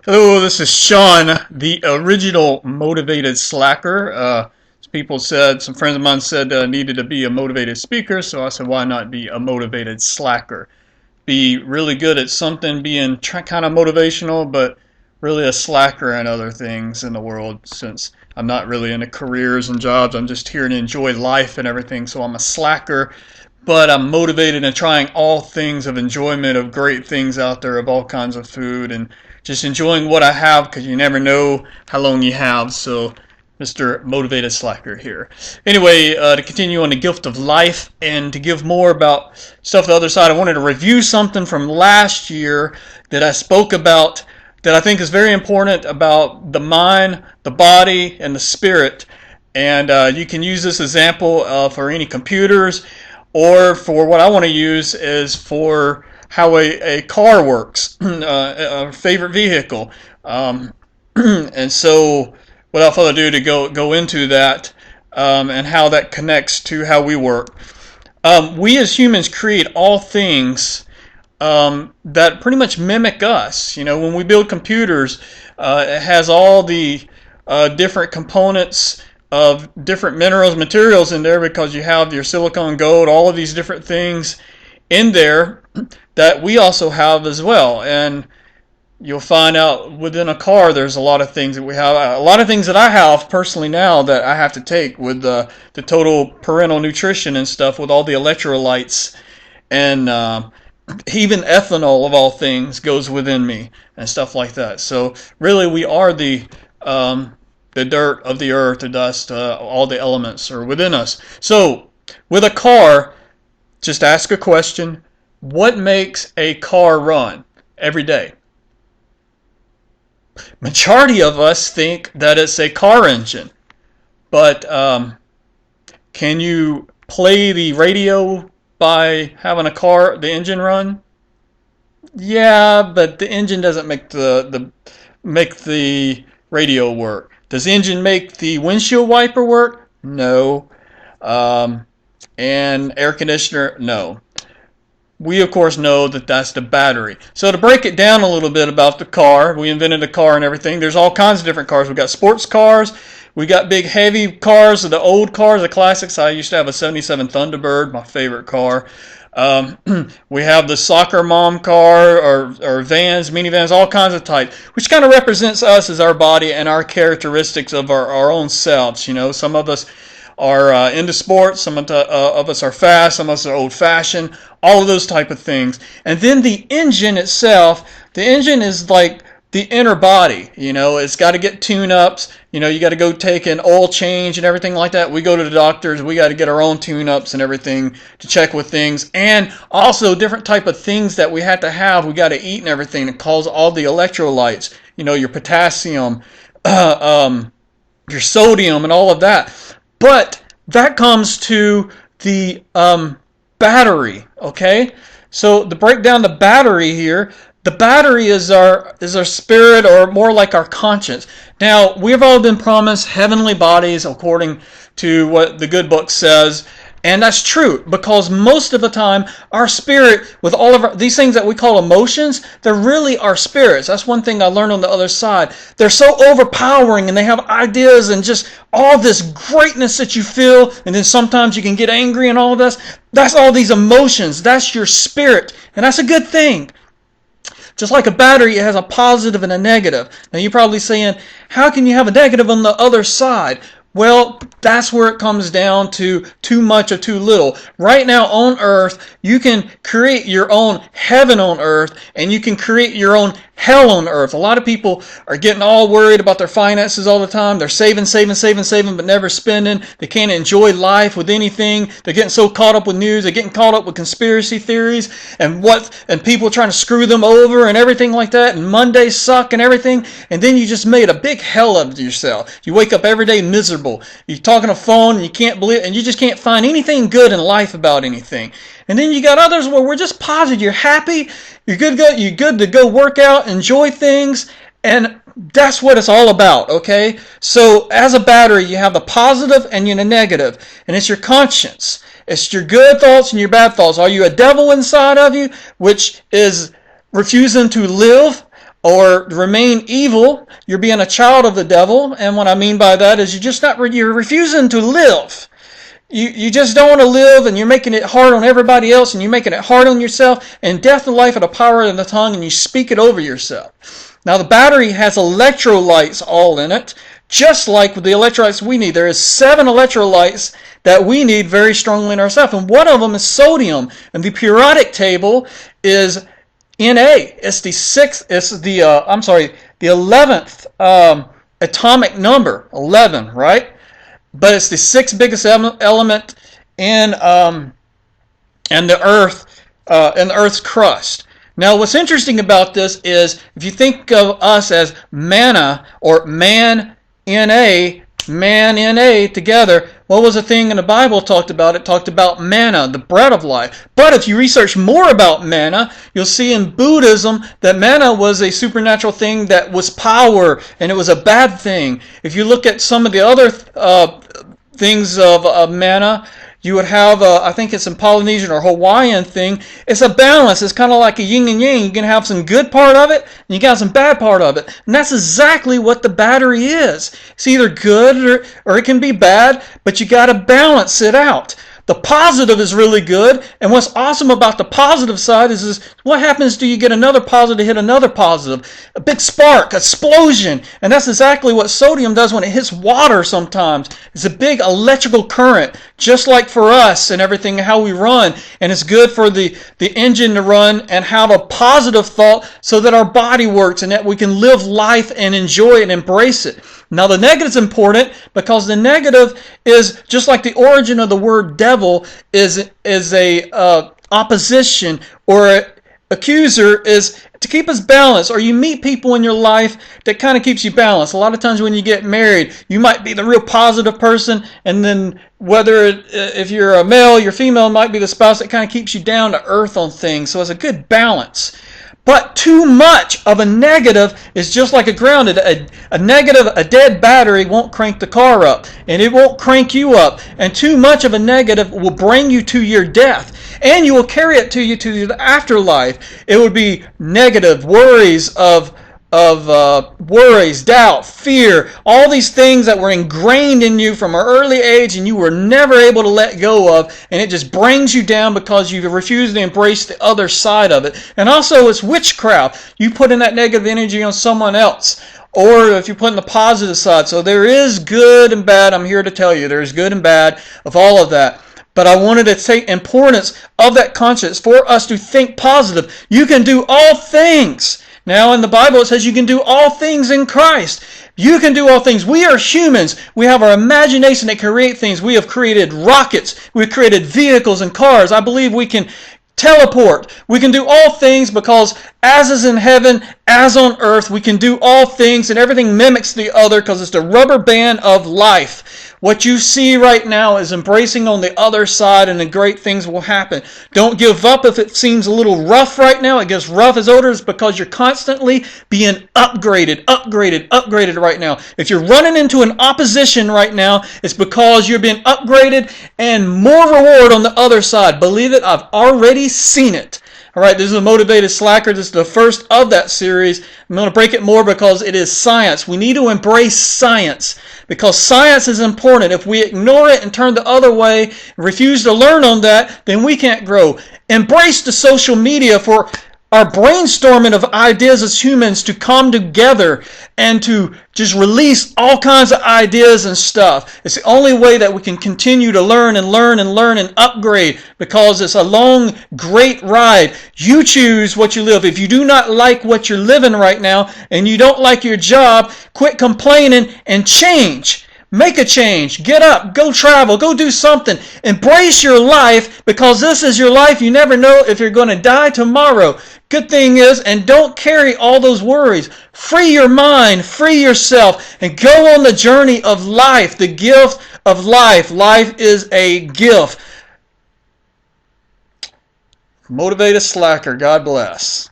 Hello, this is Sean, the original motivated slacker. Some friends of mine said needed to be a motivated speaker, so I said, why not be a motivated slacker? Be really good at something, being kind of motivational, but really a slacker in other things in the world. Since I'm not really into careers and jobs, I'm just here to enjoy life and everything. So I'm a slacker, but I'm motivated in trying all things of enjoyment of great things out there, of all kinds of food, and just enjoying what I have because you never know how long you have. So Mr. Motivated Slacker here. Anyway, to continue on the gift of life and to give more about stuff the other side, I wanted to review something from last year that I spoke about that I think is very important about the mind, the body, and the spirit. And you can use this example for any computers, or for what I want to use is for how a car works, a favorite vehicle. And so, without further ado, to go into that and how that connects to how we work. We as humans create all things that pretty much mimic us. You know, when we build computers, it has all the different components of different minerals, materials in there, because you have your silicon, gold, all of these different things in there that we also have as well. And you'll find out within a car there's a lot of things that we have, a lot of things that I have personally now that I have to take with the total parental nutrition and stuff, with all the electrolytes, and even ethanol of all things goes within me and stuff like that. So really we are the dirt of the earth, the dust, all the elements are within us. So with a car, just ask a question: what makes a car run every day? Majority of us think that it's a car engine, but can you play the radio by having the engine run? Yeah, but the engine doesn't make the radio work. Does the engine make the windshield wiper work? No. And air conditioner? No. We of course know that that's the battery. So to break it down a little bit about the car, we invented a car and everything. There's all kinds of different cars. We got sports cars, we got big heavy cars, the old cars, the classics. I used to have a '77 Thunderbird, my favorite car. We have the soccer mom car, or vans, minivans, all kinds of types, which kind of represents us as our body and our characteristics of our own selves. You know, some of us are into sports, some of us are fast, some of us are old-fashioned, all of those type of things. And then the engine itself, the engine is like the inner body. You know, it's got to get tune-ups. You know, you got to go take an oil change and everything like that. We go to the doctors, we got to get our own tune-ups and everything to check with things. And also different type of things that we have to have, we got to eat and everything that cause all the electrolytes. You know, your potassium, your sodium, and all of that. But that comes to the battery, okay? So to break down the battery here, the battery is our spirit, or more like our conscience. Now, we've all been promised heavenly bodies according to what the good book says. And that's true, because most of the time, our spirit, with all of these things that we call emotions, they're really our spirits. That's one thing I learned on the other side. They're so overpowering, and they have ideas and just all this greatness that you feel, and then sometimes you can get angry and all of this. That's all these emotions. That's your spirit, and that's a good thing. Just like a battery, it has a positive and a negative. Now you're probably saying, how can you have a negative on the other side? Well, that's where it comes down to too much or too little. Right now on earth, you can create your own heaven on earth, and you can create your own hell on earth. A lot of people are getting all worried about their finances all the time. They're saving, but never spending. They can't enjoy life with anything. They're getting so caught up with news. They're getting caught up with conspiracy theories and people trying to screw them over and everything like that. And Mondays suck and everything. And then you just made a big hell of yourself. You wake up every day miserable. You're talking on a phone and you can't believe, and you just can't find anything good in life about anything. And then you got others where we're just positive. You're happy. You're good to go work out, enjoy things, and that's what it's all about, okay? So as a battery, you have the positive and the negative, and it's your conscience. It's your good thoughts and your bad thoughts. Are you a devil inside of you, which is refusing to live? or remain evil, you're being a child of the devil. And what I mean by that is you're refusing to live. You just don't want to live, and you're making it hard on everybody else, and you're making it hard on yourself. And death and life are the power of the tongue, and you speak it over yourself. Now the battery has electrolytes all in it, just like the electrolytes we need. There is 7 electrolytes that we need very strongly in ourselves, and one of them is sodium. And the periodic table is Na. It's the 11th atomic number, 11, right? But it's the 6th biggest element in the Earth's crust. Now, what's interesting about this is if you think of us as manna or man Na together, what was the thing in the Bible talked about? It talked about manna, the bread of life. But if you research more about manna, you'll see in Buddhism that manna was a supernatural thing that was power, and it was a bad thing. If you look at some of the other things of manna, you would have, I think it's in Polynesian or Hawaiian thing. It's a balance. It's kind of like a yin and yang. You can have some good part of it, and you got some bad part of it. And that's exactly what the battery is. It's either good or it can be bad, but you got to balance it out. The positive is really good, and what's awesome about the positive side is what happens do you get another positive hit another positive? A big spark, explosion, and that's exactly what sodium does when it hits water sometimes. It's a big electrical current, just like for us and everything, how we run, and it's good for the engine to run and have a positive thought so that our body works and that we can live life and enjoy it and embrace it. Now the negative is important because the negative is just like the origin of the word devil is a opposition or accuser is to keep us balanced, or you meet people in your life that kind of keeps you balanced. A lot of times when you get married, you might be the real positive person, and then if you're a male, your female might be the spouse that kind of keeps you down to earth on things. So it's a good balance. But too much of a negative is just like a grounded. A negative, a dead battery won't crank the car up, and it won't crank you up. And too much of a negative will bring you to your death, and you will carry it to you to the afterlife. It would be negative worries of worries, doubt, fear, all these things that were ingrained in you from an early age and you were never able to let go of, and it just brings you down because you refuse to embrace the other side of it. And also it's witchcraft. You put in that negative energy on someone else, or if you put in the positive side. So there is good and bad. I'm here to tell you there is good and bad of all of that. But I wanted to take importance of that conscience for us to think positive. You can do all things. Now in the Bible it says you can do all things in Christ. You can do all things. We are humans. We have our imagination that create things. We have created rockets. We've created vehicles and cars. I believe we can teleport. We can do all things because as is in heaven, as on earth, we can do all things, and everything mimics the other because it's the rubber band of life. What you see right now is embracing on the other side, and the great things will happen. Don't give up if it seems a little rough right now. It gets rough as odor. It's because you're constantly being upgraded right now. If you're running into an opposition right now, it's because you're being upgraded and more reward on the other side. Believe it, I've already seen it. All right, this is a Motivated Slacker. This is the first of that series. I'm going to break it more because it is science. We need to embrace science because science is important. If we ignore it and turn the other way and refuse to learn on that, then we can't grow. Embrace the social media for our brainstorming of ideas as humans to come together and to just release all kinds of ideas and stuff. It's the only way that we can continue to learn and upgrade because it's a long, great ride. You choose what you live. If you do not like what you're living right now and you don't like your job, quit complaining and change. Make a change. Get up. Go travel. Go do something. Embrace your life because this is your life. You never know if you're going to die tomorrow. Good thing is, and don't carry all those worries. Free your mind. Free yourself. And go on the journey of life. The gift of life. Life is a gift. Motivated Slacker. God bless.